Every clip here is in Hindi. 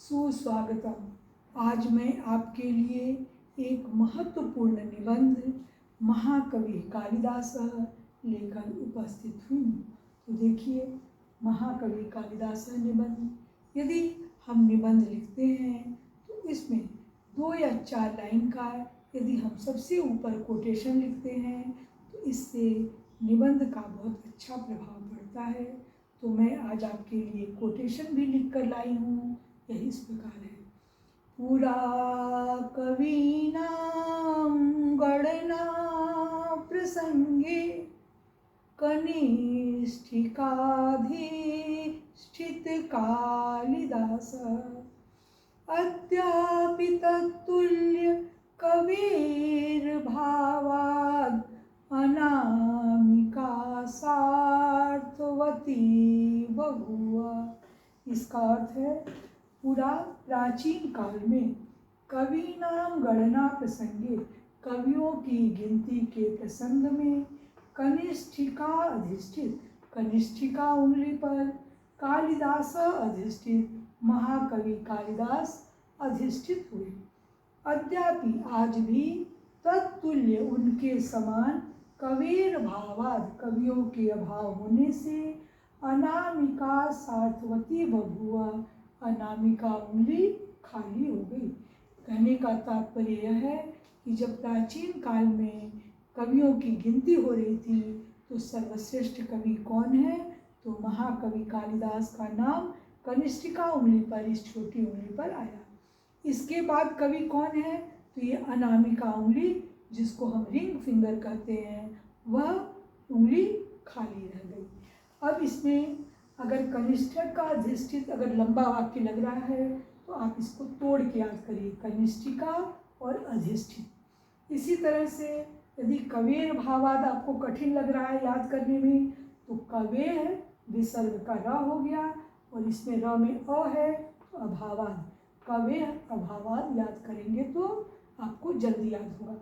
सुस्वागतम। आज मैं आपके लिए एक महत्वपूर्ण निबंध महाकवि कालिदास लेकर उपस्थित हूँ। तो देखिए, महाकवि कालिदास निबंध। यदि हम निबंध लिखते हैं तो इसमें 2 या 4 लाइन का यदि हम सबसे ऊपर कोटेशन लिखते हैं तो इससे निबंध का बहुत अच्छा प्रभाव पड़ता है। तो मैं आज आपके लिए कोटेशन भी लिख कर लाई हूँ। यह इस प्रकार है। पुरा कवीनां गणना प्रसंगे कनिष्ठिकाधिष्ठित कालिदास अद्यापि तत्तुल्य कवेर्भावाद् अनामिका सार्थवती बभूव। इसका अर्थ है, पूरा प्राचीन काल में कवीनाम गणना प्रसंगे, कवियों की गिनती के प्रसंग में कनिष्ठिका अधिष्ठित, कनिष्ठिका उंगली पर कालिदास अधिष्ठित, महाकवि कालिदास अधिष्ठित हुए। अद्यापि आज भी तत्तुल्य उनके समान कवेर भावाद, कवियों के अभाव होने से अनामिका सार्थवती बभूव, अनामिका उंगली खाली हो गई। कहने का तात्पर्य यह है कि जब प्राचीन काल में कवियों की गिनती हो रही थी तो सर्वश्रेष्ठ कवि कौन है? तो महाकवि कालिदास का नाम कनिष्ठिका उंगली पर, इस छोटी उंगली पर आया। इसके बाद कवि कौन है? तो ये अनामिका उंगली, जिसको हम रिंग फिंगर कहते हैं, वह उंगली खाली रह गई। अब इसमें अगर कनिष्ठक का अधिष्ठित अगर लंबा वाक्य लग रहा है तो आप इसको तोड़ के याद करिए, कनिष्ठिका और अधिष्ठित। इसी तरह से यदि कवेर भावाद आपको कठिन लग रहा है याद करने में तो कवेर विसर्ग का र हो गया और इसमें र में अ है तो अभावाद, कवेर अभावाद याद करेंगे तो आपको जल्दी याद होगा।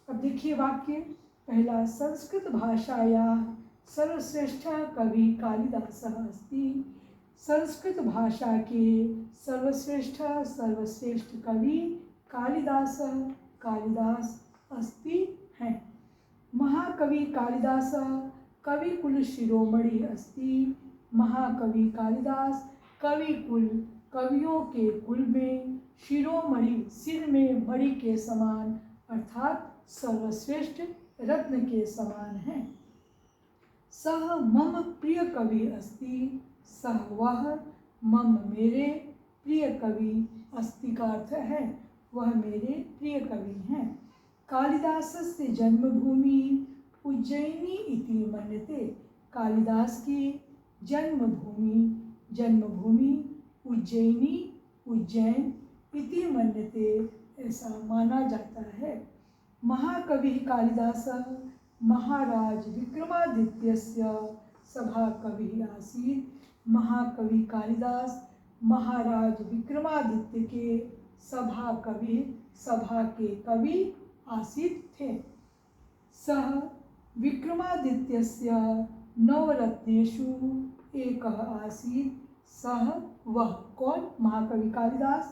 अब देखिए वाक्य पहला, संस्कृत भाषायाः सर्वश्रेष्ठ कवि कालिदासः अस्ति। संस्कृत भाषा के सर्वश्रेष्ठ कवि कालिदास अस्ति हैं। महाकवि कालिदास कवि कुल शिरोमणि अस्ति। महाकवि कालिदास कवि कुल, कवियों के कुल में, शिरोमणि सिर में मणि के समान अर्थात सर्वश्रेष्ठ रत्न के समान हैं। सह मम प्रिय कवि अस्ति। सह वह, मम मेरे, प्रिय कवि अस्ति का अर्थ है वह मेरे प्रिय कवि हैं। कालिदासस्य जन्मभूमि उज्जयिनी इति मन्यते। कालिदास की जन्मभूमि उज्जयिनी, उज्जैन, इति मन्यते, ऐसा माना जाता है। महाकवि कालिदासः महाराज विक्रमादित्यस्य सभाकवि आसीत्। महाकवि कालिदास महाराज विक्रमादित्य के सभाकवि, सभा के कवि आसीत् थे। सः विक्रमादित्यस्य नवरत्नेषु एकः आसीत्। सः वह कौन? महाकवि कालिदास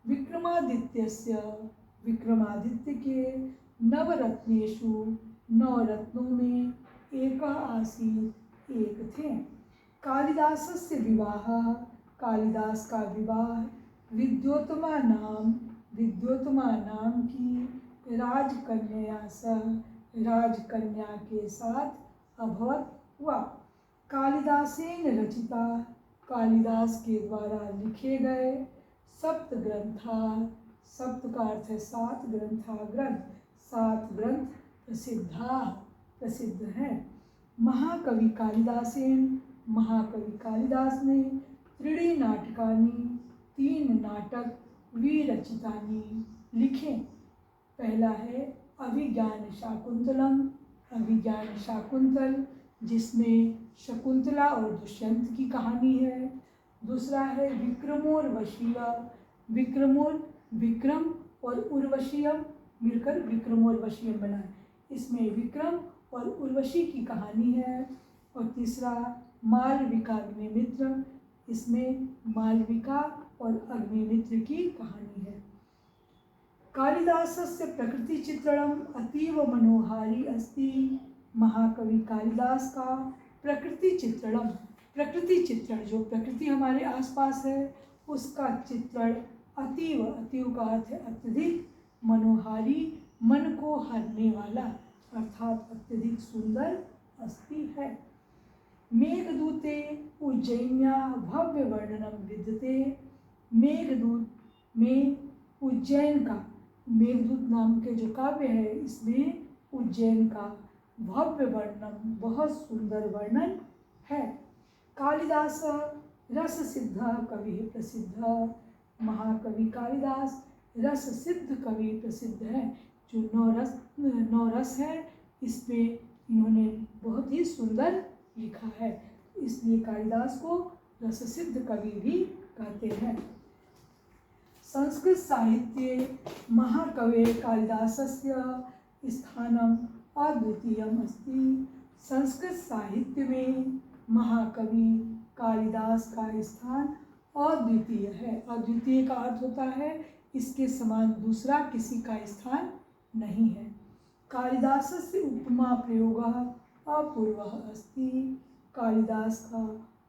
विक्रमादित्यस्य, विक्रमादित्य के नवरत्नेषु, नवरत्नों में एकः आसीत्, एक थे। कालिदासस्य विवाहः, कालिदास का विवाह विद्योत्तमा नाम की राजकन्या सह, राजकन्या के साथ अभवत हुआ। कालिदासेन रचिता, कालिदास के द्वारा लिखे गए सप्त ग्रंथा, सप्त का अर्थ है 7 ग्रंथा, ग्रंथ 7 ग्रंथ प्रसिद्ध हैं। महाकवि कालिदासेन, महाकवि कालिदास ने त्रीणि नाटकानि, 3 नाटक, विरचितानि लिखे। पहला है अभिज्ञान शाकुंतलम, अभिज्ञान शाकुंतल, जिसमें शकुंतला और दुष्यंत की कहानी है। दूसरा है विक्रमोर्वशीय, विक्रम और उर्वशीयम मिलकर विक्रमोर्वशीयम बना है। इसमें विक्रम और उर्वशी की कहानी है। और तीसरा मालविका अग्निमित्र, इसमें मालविका और अग्निमित्र की कहानी है। कालिदासस्य प्रकृतिचित्रणम् अतीव मनोहारी अस्ति। महाकवि कालिदास का प्रकृति चित्रण, जो प्रकृति हमारे आसपास है उसका चित्रण अतीव, अतीव का अर्थ है अत्यधिक, मनोहारी मन को हरने वाला अर्थात अत्यधिक सुंदर अस्ति है। मेघदूते उज्जैन्या भव्य वर्णनम विद्यते। मेघदूत में उज्जैन का, मेघदूत नाम के जो काव्य है इसमें उज्जैन का भव्य वर्णन, बहुत सुंदर वर्णन है। कालिदास रस सिद्ध कवि प्रसिद्ध। महाकवि कालिदास रस सिद्ध कवि प्रसिद्ध है। जो नौ रस है इसमें इन्होंने बहुत ही सुंदर लिखा है, इसलिए कालिदास को रस सिद्ध कवि भी कहते हैं। संस्कृत साहित्ये महाकवे कालिदासस्य स्थानम अद्वितीयम अस्ति। संस्कृत साहित्य में महाकवि कालिदास का स्थान अद्वितीय है। अद्वितीय का अर्थ होता है इसके समान दूसरा किसी का स्थान नहीं है। कालिदासस्य उपमा प्रयोगः अपूर्वः अस्ति। कालिदास का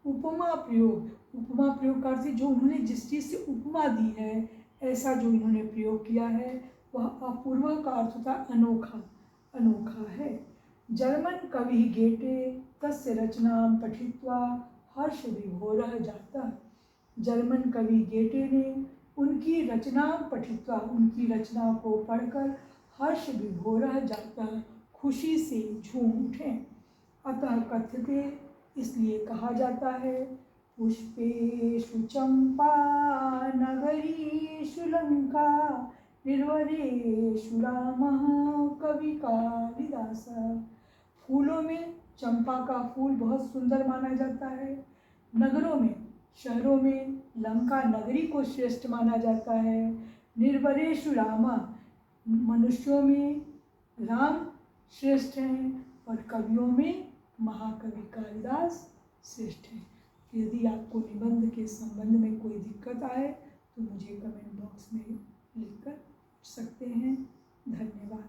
उपमा प्रयोग का अर्थ जो उन्होंने जिस चीज़ से उपमा दी है ऐसा जो इन्होंने प्रयोग किया है वह अपूर्व का अर्थ होता है अनोखा है। जर्मन कवि गेटे तस्य रचनां पठित्वा हर्ष विभोरः जाता। जर्मन कवि गेटे ने उनकी रचना पठित्वा, उनकी रचना को पढ़कर हर्ष विभोरः जाता, खुशी से झूम उठे। अतः कथ्यते, इसलिए कहा जाता है, पुष्पेषु चंपा नगरीषु लंका निर्वरेषु रामः कवि कालिदास। फूलों में चंपा का फूल बहुत सुंदर माना जाता है। नगरों में, शहरों में लंका नगरी को श्रेष्ठ माना जाता है। निर्वरेषु रामा, मनुष्यों में राम श्रेष्ठ हैं और कवियों में महाकवि कालिदास श्रेष्ठ हैं। यदि आपको निबंध के संबंध में कोई दिक्कत आए तो मुझे कमेंट बॉक्स में लिखकर पूछ सकते हैं। धन्यवाद।